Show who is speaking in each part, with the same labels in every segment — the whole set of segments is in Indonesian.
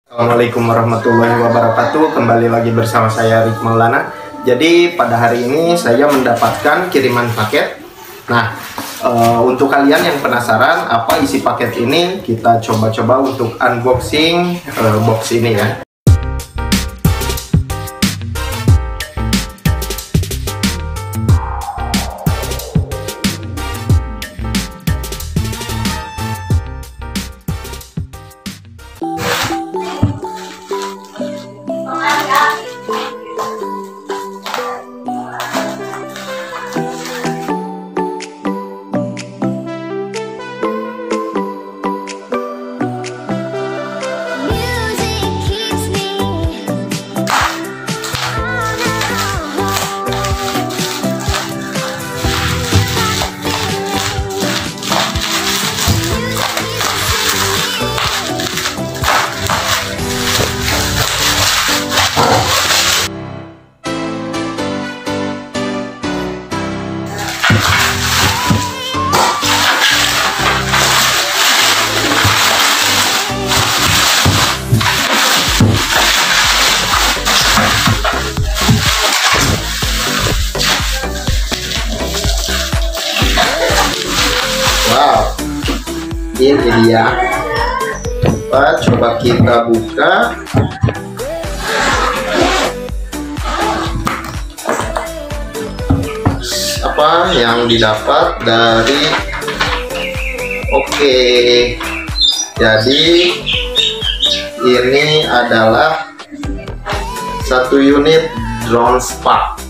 Speaker 1: Assalamualaikum warahmatullahi wabarakatuh. Kembali lagi bersama saya Rik Maulana. Jadi pada hari ini saya mendapatkan kiriman paket. Nah, untuk kalian yang penasaran apa isi paket ini, kita coba-coba untuk unboxing box ini ya. Wow, ini dia. Coba kita buka. Apa yang didapat dari jadi ini adalah satu unit drone Spark.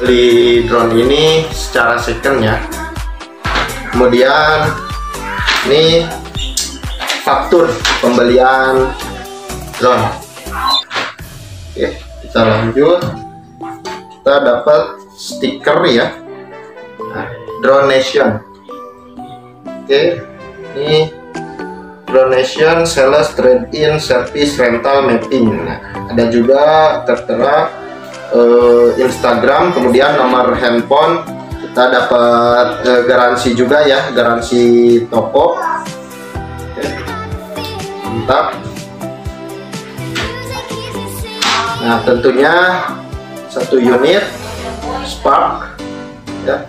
Speaker 1: Beli drone ini secara second ya. Kemudian ini faktur pembelian drone. Kita lanjut. Kita dapat stiker ya, Drone Nation. Ini Drone Nation sales trade-in service rental mapping. Ada juga tertera Instagram, kemudian nomor handphone. Kita dapat garansi juga ya, garansi toko. Mantap. Nah, tentunya satu unit Spark ya.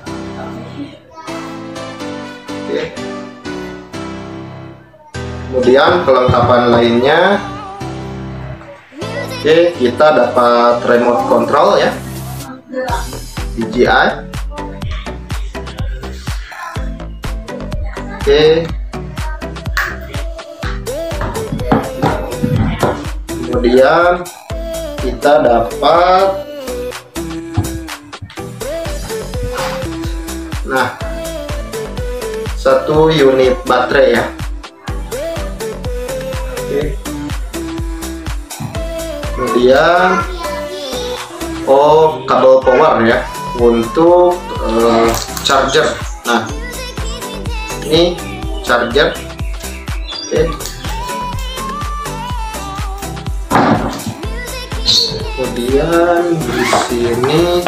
Speaker 1: Kemudian kelengkapan lainnya, kita dapat remote control ya, DJI. Kemudian kita dapat satu unit baterai ya. Kemudian kabel power ya untuk charger. Nah, ini charger. Kemudian di sini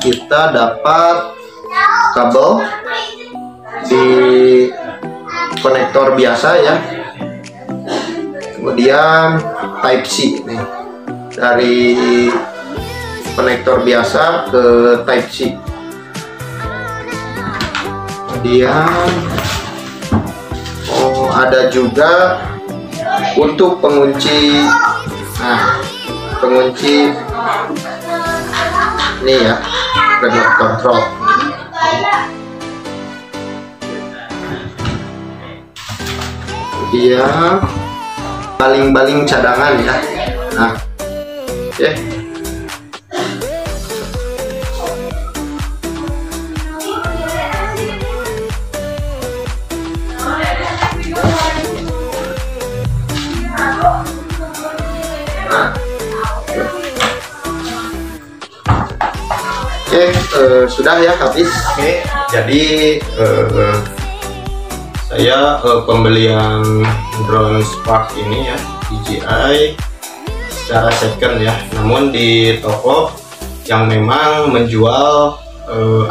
Speaker 1: kita dapat kabel di konektor biasa ya. Kemudian Type C nih, dari konektor biasa ke Type C. Kemudian ada juga untuk pengunci. Pengunci ini ya, remote control. Dia baling-baling cadangan ya. Sudah ya, habis. Jadi saya pembelian drone Spark ini ya, DJI secara second ya, namun di toko yang memang menjual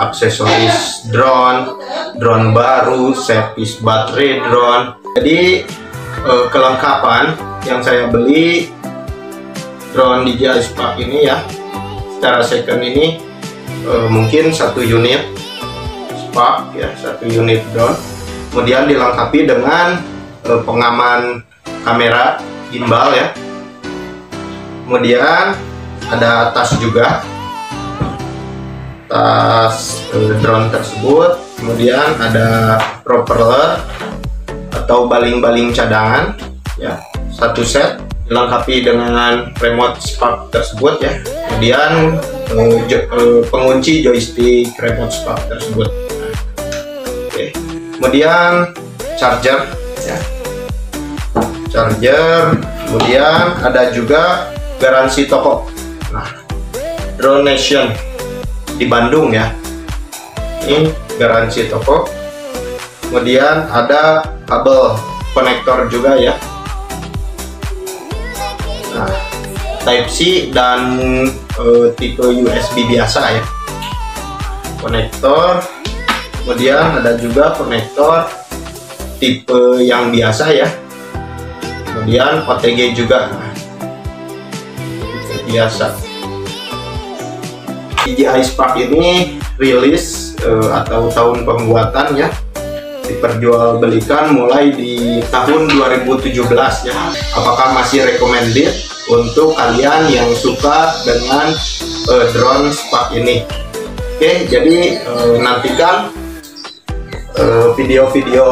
Speaker 1: aksesoris drone baru, servis baterai drone. Jadi kelengkapan yang saya beli drone DJI Spark ini ya, secara second ini mungkin 1 unit Spark ya, 1 unit drone, kemudian dilengkapi dengan pengaman kamera gimbal ya, kemudian ada tas juga, tas drone tersebut, kemudian ada propeller atau baling-baling cadangan ya, 1 set, dilengkapi dengan remote Spark tersebut ya, kemudian pengunci joystick remote Spark tersebut. Oke. Kemudian charger ya, charger, kemudian ada juga garansi toko. Nah, Drone Nation di Bandung ya, ini garansi toko. Kemudian ada kabel konektor juga ya, nah, Type C dan tipe USB biasa ya, konektor. Kemudian ada juga konektor tipe yang biasa ya, kemudian OTG juga, nah, tipe biasa. DJI Spark ini rilis atau tahun pembuatan ya, diperjualbelikan mulai di tahun 2017 ya. Apakah masih recommended untuk kalian yang suka dengan drone Spark ini? Oke, jadi nantikan video-video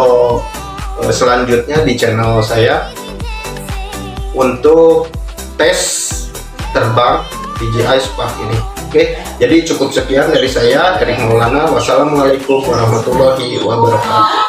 Speaker 1: selanjutnya di channel saya untuk tes terbang DJI Spark ini. Oke, jadi cukup sekian dari saya, Erik Maulana. Wassalamualaikum warahmatullahi wabarakatuh.